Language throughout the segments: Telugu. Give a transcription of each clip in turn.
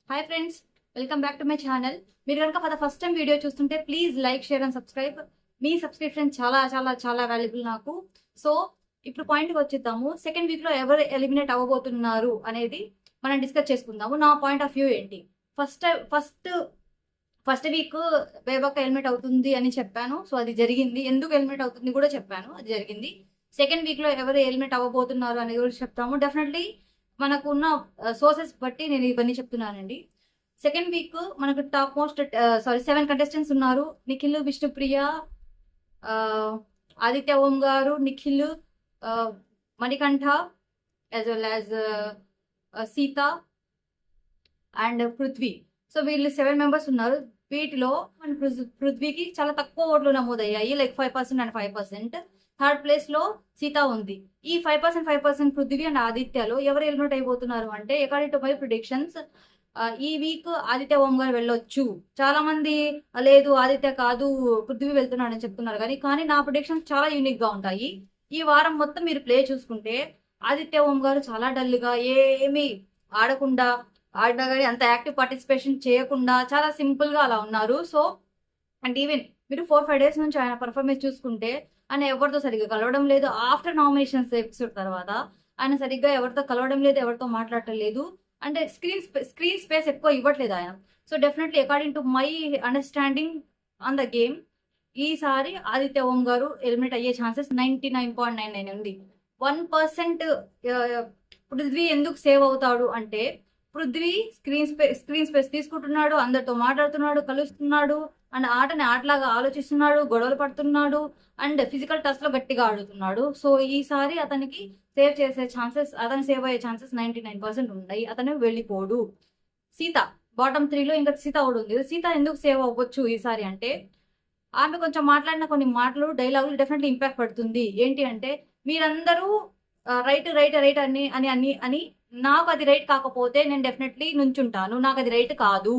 Hi friends, welcome back to my channel. మీరు కనుక for the first time video చూస్తుంటే please like, share and subscribe. మీ సబ్స్క్రిప్షన్ చాలా చాలా చాలా వాల్యుబుల్ నాకు. సో ఇప్పుడు పాయింట్కి వచ్చేద్దాము. సెకండ్ వీక్లో ఎవరు ఎలిమినేట్ అవ్వబోతున్నారు అనేది మనం డిస్కస్ చేసుకుందాము. నా పాయింట్ ఆఫ్ వ్యూ ఏంటి? First first first week Bebakka eliminate అవుతుంది అని చెప్పాను. సో అది జరిగింది. ఎందుకు ఎలిమినేట్ అవుతుంది కూడా చెప్పాను, అది జరిగింది. సెకండ్ వీక్లో ఎవరు ఎలిమినేట్ అవ్వబోతున్నారు అనేది కూడా చెప్తాము. డెఫినెట్లీ మనకు ఉన్న సోర్సెస్ బట్టి నేను ఇవన్నీ చెప్తున్నానండి. సెకండ్ వీక్ మనకు టాప్ మోస్ట్ 7 కంటెస్టెంట్స్ ఉన్నారు. నిఖిల్, విష్ణుప్రియ, ఆదిత్య ఓం గారు, Nikhil, Manikanta, as well as Sita and Prithvi. So వీళ్ళు 7 మెంబర్స్ ఉన్నారు. వీటిలో మన పృథ్వీకి చాలా తక్కువ ఓట్లు నమోదయ్యాయి, లైక్ 5% అండ్ 5%. థర్డ్ ప్లేస్ లో సీత ఉంది. ఈ 5% పృథ్వీ అండ్ ఆదిత్యలో ఎవరు ఎలిమినేట్ అయిపోతున్నారు అంటే, అకార్డింగ్ టు మై ప్రిడిక్షన్స్, ఈ వీక్ ఆదిత్య ఓం గారు వెళ్ళొచ్చు. చాలా మంది లేదు ఆదిత్య కాదు పృథ్వీ వెళ్తున్నాడు అని చెప్తున్నారు, కానీ నా ప్రిడిక్షన్స్ చాలా యూనిక్ గా ఉంటాయి. ఈ వారం మొత్తం మీరు ప్లే చూసుకుంటే ఆదిత్య ఓం గారు చాలా డల్ గా, ఏమీ ఆడకుండా, ఆడినా కానీ అంత యాక్టివ్ పార్టిసిపేషన్ చేయకుండా చాలా సింపుల్ గా అలా ఉన్నారు. సో అండ్ ఈవెన్ మీరు 4-5 డేస్ నుంచి ఆయన పర్ఫార్మెన్స్ చూసుకుంటే ఆయన ఎవరితో సరిగ్గా కలవడం లేదు. ఆఫ్టర్ నామినేషన్స్ ఎపిసోడ్ తర్వాత ఆయన సరిగ్గా ఎవరితో కలవడం లేదు, ఎవరితో మాట్లాడటం లేదు. అంటే స్క్రీన్ స్పేస్ ఎక్కువ ఇవ్వట్లేదు ఆయన. So definitely according to my understanding on the game, ఈసారి ఆదిత్య ఓం గారు ఎలిమినేట్ అయ్యే ఛాన్సెస్ 99.99 ఉంది. 1% పృథ్వీ ఎందుకు సేవ్ అవుతాడు అంటే, పృథ్వీ స్క్రీన్ స్పేస్ తీసుకుంటున్నాడు, అందరితో మాట్లాడుతున్నాడు, కలుస్తున్నాడు, అండ్ ఆటని ఆటలాగా ఆలోచిస్తున్నాడు, గొడవలు పడుతున్నాడు, అండ్ ఫిజికల్ టచ్ లో గట్టిగా ఆడుతున్నాడు. సో ఈసారి అతనికి సేవ్ చేసే ఛాన్సెస్, అతను సేవ్ అయ్యే ఛాన్సెస్ 99% ఉన్నాయి. అతను వెళ్ళిపోడు. సీత బాటమ్ 3లో ఇంకా సీత కూడా ఉంది. సీత ఎందుకు సేవ్ అవ్వచ్చు ఈసారి అంటే, ఆమె కొంచెం మాట్లాడిన కొన్ని మాటలు, డైలాగులు డెఫినెట్లీ ఇంపాక్ట్ పడుతుంది. ఏంటి అంటే, మీరందరూ రైట్ రైట్ రైట్ అని అని అని అని నాకు అది రైట్ కాకపోతే నేను డెఫినెట్లీ నుంచుంటాను, నాకు అది రైట్ కాదు.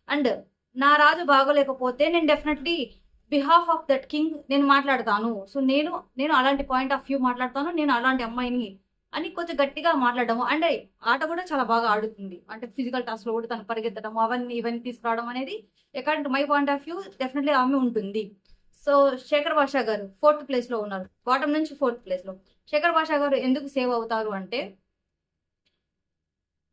అండ్ నా రాజు బాగోలేకపోతే నేను definitely behalf of that king నేను మాట్లాడతాను. సో నేను అలాంటి పాయింట్ ఆఫ్ వ్యూ మాట్లాడతాను, నేను అలాంటి అమ్మాయిని అని కొంచెం గట్టిగా మాట్లాడము. అండ్ ఆట కూడా చాలా బాగా ఆడుతుంది. అంటే ఫిజికల్ టాస్క్ లో కూడా తను పరిగెత్తడం, ఇవన్నీ తీసుకురావడం అనేది according to my point of view definitely ఆమె ఉంటుంది. సో శేఖర్ భాషా గారు 4th ప్లేస్ లో ఉన్నారు. బాటమ్ నుంచి 4th ప్లేస్ లో శేఖర్ భాషా గారు ఎందుకు సేవ్ అవుతారు అంటే,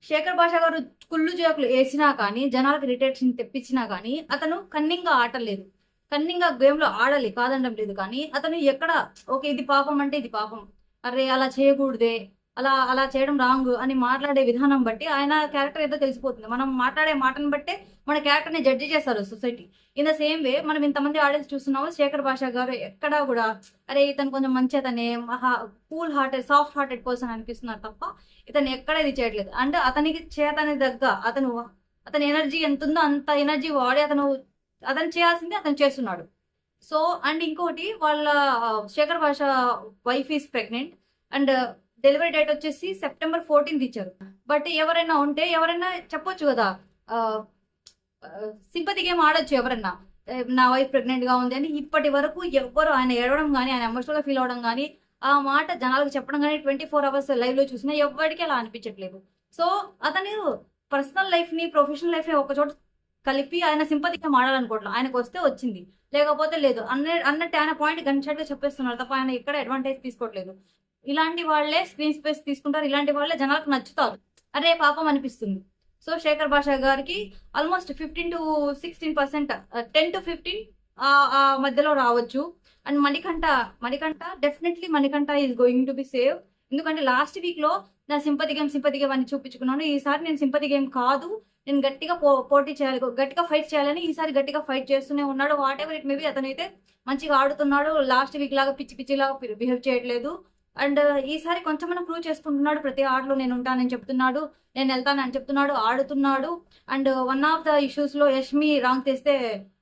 శేఖర్ భాషా గారు కుళ్ళు జోకులు వేసినా కానీ, జనాలకు రిటేషన్ తెప్పించినా కానీ, అతను కన్నింగ్ గా ఆడలేదు. కన్నింగ్ గా గేమ్ లో ఆడాలి, కాదనడం లేదు. కానీ అతను ఎక్కడ ఓకే ఇది పాపం అంటే ఇది పాపం, అరే అలా చేయకూడదే, అలా అలా చేయడం రాంగ్ అని మాట్లాడే విధానం బట్టి ఆయన క్యారెక్టర్ ఏదో తెలిసిపోతుంది. మనం మాట్లాడే మాటను బట్టే మన క్యారెక్టర్ ని జడ్జి చేస్తారు society. In the same way మనం ఇంతమంది ఆడియన్స్ చూస్తున్నాము, శేఖర్ భాషా గారు ఎక్కడా కూడా అరే ఇతను కొంచెం మంచి, అతనే cool hearted, soft hearted person అనిపిస్తున్నారు తప్ప ఇతను ఎక్కడ ఇది చేయట్లేదు. అంటే అతనికి చేతని దగ్గ అతని ఎనర్జీ ఎంత ఉందో అంత ఎనర్జీ వాడి అతను చేయాల్సింది అతను చేస్తున్నాడు. సో అండ్ ఇంకోటి, వాళ్ళ శేఖర్ భాష wife is pregnant and delivery date వచ్చేసి September 14th ఇచ్చారు. బట్ ఎవరైనా చెప్పొచ్చు కదా, సింపతి గేమ్ ఆడొచ్చు ఎవరన్నా, నా వైఫ్ ప్రెగ్నెంట్ గా ఉంది అని. ఇప్పటి వరకు ఎవ్వరు ఆయన ఏడవడం కానీ, ఆయన ఎమోషనల్ గా ఫీల్ అవడం కానీ, ఆ మాట జనాలకు చెప్పడం కానీ 24 hours లైవ్ లో చూసినా ఎవ్వరికి అలా అనిపించట్లేదు. సో అతను పర్సనల్ లైఫ్ ని, ప్రొఫెషనల్ లైఫ్ ని ఒక చోట కలిపి ఆయన సింపతిగా మాడాలనుకోవట్లేదు. ఆయనకు వస్తే వచ్చింది, లేకపోతే లేదు అన్నట్టు ఆయన పాయింట్ గన్షాట్ గా చెప్పేస్తున్నారు తప్ప ఆయన ఎక్కడ అడ్వాంటేజ్ తీసుకోవట్లేదు. ఇలాంటి వాళ్ళే స్క్రీన్ స్పేస్ తీసుకుంటారు, ఇలాంటి వాళ్ళే జనాలకు నచ్చుతారు. అరే పాపం అనిపిస్తుంది. సో శేఖర్ భాషా గారికి ఆల్మోస్ట్ 15 to 16%, 10 to 15 ఆ మధ్యలో రావచ్చు. And Manikanta definitely Manikanta is going to be save. ఎందుకంటే లాస్ట్ వీక్ లో నా సింపతి గేమ్ అని చూపించుకున్నాను. ఈసారి నేను సింపతి గేమ్ కాదు, నేను గట్టిగా పోటీ చేయాలి, గట్టిగా ఫైట్ చేయాలని ఈసారి గట్టిగా ఫైట్ చేస్తూనే ఉన్నాడు. వాట్ ఎవర్ ఇట్ మేబీ అతనైతే మంచిగా ఆడుతున్నాడు. లాస్ట్ వీక్ లాగా పిచ్చి లాగా బిహేవ్ చేయట్లేదు. అండ్ ఈసారి కొంచెం ప్రూవ్ చేసుకుంటున్నాడు. ప్రతి ఆటలో నేను ఉంటానని చెప్తున్నాడు, నేను వెళ్తానని చెప్తున్నాడు, ఆడుతున్నాడు. And one of the issues లో యష్మి రాంగ్ తెస్తే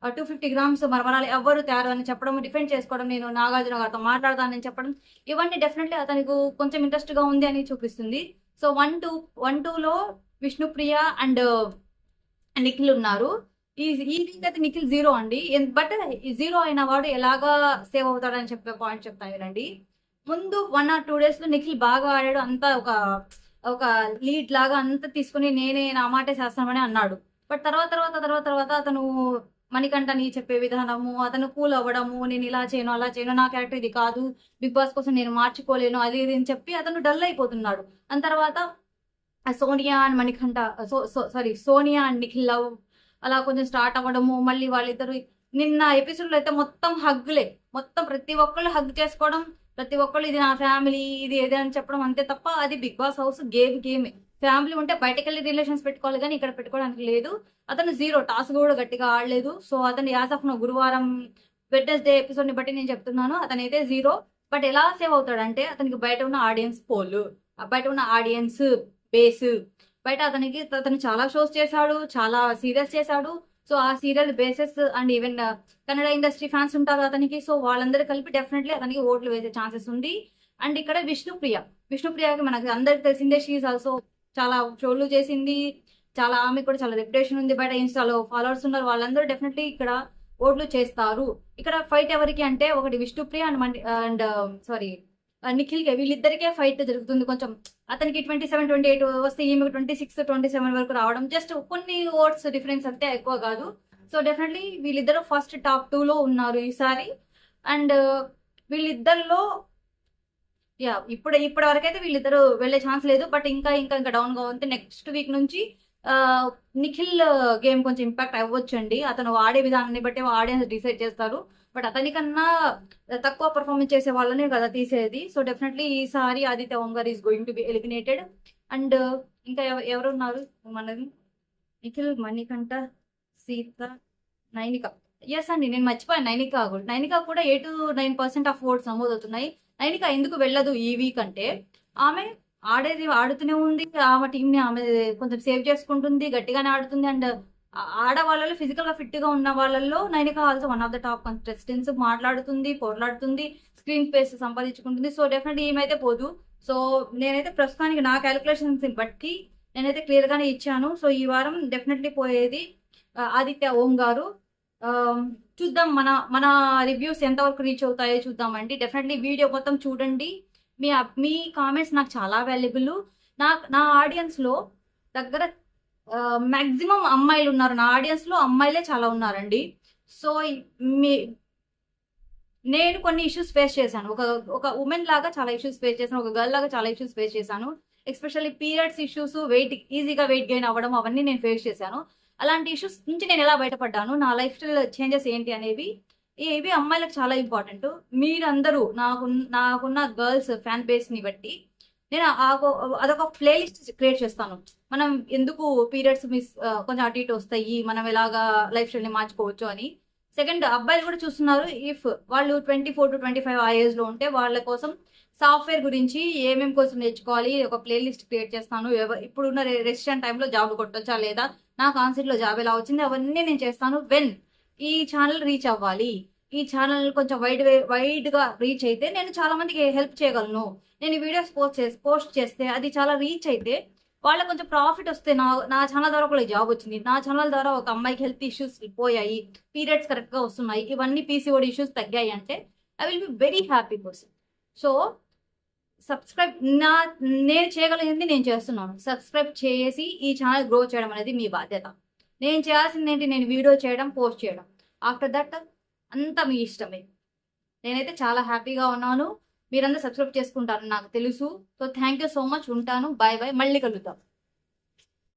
250 grams మరమరాలు ఎవ్వరు తయారు అని చెప్పడం, డిఫెండ్ చేసుకోవడం, నేను నాగార్జున గారితో మాట్లాడతానని చెప్పడం, ఇవన్నీ డెఫినెట్లీ అతనికి కొంచెం ఇంట్రెస్ట్ గా ఉంది అని చూపిస్తుంది. సో 1-2లో విష్ణుప్రియ అండ్ నిఖిల్ ఉన్నారు. ఈ వీక్ అయితే నిఖిల్ 0 అండి. బట్ 0 అయిన వాడు ఎలాగా సేవ్ అవుతాడని చెప్పే పాయింట్ చెప్తాను వినండి. ముందు 1 or 2 days లో నిఖిల్ బాగా ఆడాడు, అంతా ఒక ఒక లీడ్ లాగా అంతా తీసుకుని నేనే నా మాటే చేస్తానని అన్నాడు. బట్ తర్వాత అతను మణికంఠని చెప్పే విధానము, అతను కూల్ అవ్వడము, నేను ఇలా చేయను, అలా చేయను, నా క్యారెక్టర్ ఇది కాదు, బిగ్ బాస్ కోసం నేను మార్చుకోలేను, అది ఇది అని చెప్పి అతను డల్ అయిపోతున్నాడు. దాని తర్వాత Sonia and Manikanta Sonia and Nikhil love అలా కొంచెం స్టార్ట్ అవ్వడము, మళ్ళీ వాళ్ళిద్దరు నిన్న ఎపిసోడ్లో అయితే మొత్తం హగ్గులే, మొత్తం ప్రతి ఒక్కళ్ళు హగ్ చేసుకోవడం, ప్రతి ఒక్కళ్ళు ఇది నా ఫ్యామిలీ, ఇది ఏది అని చెప్పడం, అంతే తప్ప అది బిగ్ బాస్ హౌస్ గేమే. ఫ్యామిలీ ఉంటే బయటకు వెళ్ళి రిలేషన్స్ పెట్టుకోవాలి కానీ ఇక్కడ పెట్టుకోవడానికి లేదు. అతను 0 టాస్క్ కూడా గట్టిగా ఆడలేదు. సో అతను యాజ్ ఆఫ్ నో గురువారం వెడ్నెస్డే ఎపిసోడ్ ని బట్టి నేను చెప్తున్నాను, అతనైతే 0. బట్ ఎలా సేవ్ అవుతాడంటే అతనికి బయట ఉన్న ఆడియన్స్ పోల్, బయట ఉన్న ఆడియన్స్ బేస్, బయట అతను చాలా షోస్ చేశాడు, చాలా సీరియల్స్ చేశాడు. సో ఆ serial bases and even Kannada industry fans ఉంటారు అతనికి. సో వాళ్ళందరూ కలిపి డెఫినెట్లీ అతనికి ఓట్లు వేసే ఛాన్సెస్ ఉంది. అండ్ ఇక్కడ విష్ణుప్రియకి మనకి అందరికి తెలిసిందే, షీఈ్ ఆల్సో చాలా షోలు చేసింది, చాలా ఆమె కూడా చాలా రెప్యుటేషన్ ఉంది, బయట ఇన్స్టాలో ఫాలోవర్స్ ఉన్నారు, వాళ్ళందరూ డెఫినెట్లీ ఇక్కడ ఓట్లు చేస్తారు. ఇక్కడ ఫైట్ ఎవరికి అంటే ఒకటి విష్ణుప్రియ అండ్ నిఖిల్ కే, వీళ్ళిద్దరికే ఫైట్ జరుగుతుంది. కొంచెం అతనికి 27, 28 వస్తే ఈమెకు 26, 27 వరకు రావడం, జస్ట్ కొన్ని ఓట్స్ డిఫరెన్స్ అంతే, ఎక్కువ కాదు. సో డెఫినెట్లీ వీళ్ళిద్దరు ఫస్ట్ టాప్ 2లో ఉన్నారు ఈసారి. అండ్ వీళ్ళిద్దరిలో ఇప్పటి వరకు అయితే వీళ్ళిద్దరు వెళ్ళే ఛాన్స్ లేదు. బట్ ఇంకా డౌన్ గా ఉంది. నెక్స్ట్ వీక్ నుంచి నిఖిల్ గేమ్ కొంచెం ఇంపాక్ట్ అవ్వచ్చు అండి. అతను ఆడే విధానాన్ని బట్టి ఆడియన్స్ డిసైడ్ చేస్తారు. బట్ అతనికన్నా తక్కువ పర్ఫార్మెన్స్ చేసే వాళ్ళనే కదా తీసేది. సో డెఫినెట్లీ ఈసారి Aditya Omkar is going to be eliminated. And ఇంకా ఎవరున్నారు మనది, నిఖిల్, మణికంఠ, సీత, నైనిక. ఎస్ అండి, నేను మర్చిపోయాను, నైనిక కూడా 8 to 9% ఆఫ్ ఓట్స్ నమోదవుతున్నాయి. నైనిక ఎందుకు వెళ్ళదు ఈ వీక్ అంటే ఆమె ఆడుతూనే ఉంది, ఆమె టీంని ఆమె కొంచెం సేవ్ చేసుకుంటుంది, గట్టిగానే ఆడుతుంది. అండ్ ఆడవాళ్ళలో ఫిజికల్ గా ఫిట్ గా ఉన్న వాళ్ళల్లో Nainika also one of the top contestants. మాట్లాడుతుంది, పోట్లాడుతుంది, స్క్రీన్ స్పేస్ సంపాదించుకుంటుంది. సో డెఫినెట్లీ ఏమైతే పోదు. సో నేనైతే ప్రస్తుతానికి నా క్యాలిక్యులేషన్స్ బట్టి నేనైతే క్లియర్ గానే ఇచ్చాను. సో ఈ వారం డెఫినెట్లీ పోయేది ఆదిత్య ఓంగార్. చూద్దాం మన రివ్యూస్ ఎంతవరకు రీచ్ అవుతాయో చూద్దామండి. డెఫినెట్లీ వీడియో మొత్తం చూడండి. మీ కామెంట్స్ నాకు చాలా వాల్యుబుల్. నా ఆడియన్స్ లో దగ్గర మాక్సిమం అమ్మాయిలు ఉన్నారు. నా ఆడియన్స్ లో అమ్మాయిలే చాలా ఉన్నారండి. సో నేను కొన్ని ఇష్యూస్ ఫేస్ చేశాను, ఒక ఉమెన్ లాగా చాలా ఇష్యూస్ ఫేస్ చేశాను, ఒక గర్ల్ లాగా చాలా ఇష్యూస్ ఫేస్ చేశాను. ఎస్పెషల్లీ పీరియడ్స్ ఇష్యూస్, ఈజీగా వెయిట్ గెయిన్ అవ్వడం, అవన్నీ నేను ఫేస్ చేశాను. అలాంటి ఇష్యూస్ నుంచి నేను ఎలా బయటపడ్డాను, నా లైఫ్ స్టైల్ చేంజెస్ ఏంటి అనేవి ఇవి అమ్మాయిలకు చాలా ఇంపార్టెంట్. మీరందరూ నాకున్న గర్ల్స్ ఫ్యాన్ బేస్ ని బట్టి నేను అదొక ప్లేలిస్ట్ క్రియేట్ చేస్తాను. మనం ఎందుకు పీరియడ్స్ కొంచెం అటు ఇటు వస్తాయి, మనం ఎలాగా లైఫ్ స్టైల్ ని మార్చుకోవచ్చు అని. సెకండ్, అబ్బాయిలు కూడా చూస్తున్నారు, ఇఫ్ వాళ్ళు 24 to 25 ఆ ఏజ్ లో ఉంటే వాళ్ళ కోసం సాఫ్ట్వేర్ గురించి ఏమేమి కోసం నేర్చుకోవాలి ఒక ప్లేలిస్ట్ క్రియేట్ చేస్తాను. ఇప్పుడున్న రెసిడెంట్ టైంలో జాబ్ కొట్టొచ్చా లేదా, నా కాన్సెప్ట్ లో జాబ్ ఎలా వచ్చింది, అవన్నీ నేను చేస్తాను. ఈ ఛానల్ రీచ్ అవ్వాలి, ఈ ఛానల్ కొంచెం వైడ్ గా రీచ్ అయితే నేను చాలా మందికి హెల్ప్ చేయగలను. నేను వీడియోస్ పోస్ట్ చేస్తే అది చాలా రీచ్ అయితే వాళ్ళకి కొంచెం ప్రాఫిట్ వస్తే నా ఛానల్ ద్వారా కూడా జాబ్ వచ్చింది, నా ఛానల్ ద్వారా ఒక అమ్మాయికి హెల్త్ ఇష్యూస్ పోయాయి, పీరియడ్స్ కరెక్ట్ గా వస్తున్నాయి, ఇవన్నీ PCOD ఇష్యూస్ తగ్గాయి అంటే I will be very happy person. So subscribe, నేను చేయగలిగింది నేను చేస్తున్నాను. సబ్స్క్రైబ్ చేసి ఈ ఛానల్ గ్రో చేయడం అనేది మీ బాధ్యత. నేను చేయాల్సింది ఏంటి, నేను వీడియో చేయడం, పోస్ట్ చేయడం. ఆఫ్టర్ దట్ అంతా మీ ఇష్టమే. నేనైతే చాలా హ్యాపీగా ఉన్నాను. మీరందరూ సబ్స్క్రైబ్ చేసుకుంటారని నాకు తెలుసు. So thank you so much. ఉంటాను. Bye bye. మళ్ళీ కలుద్దాం.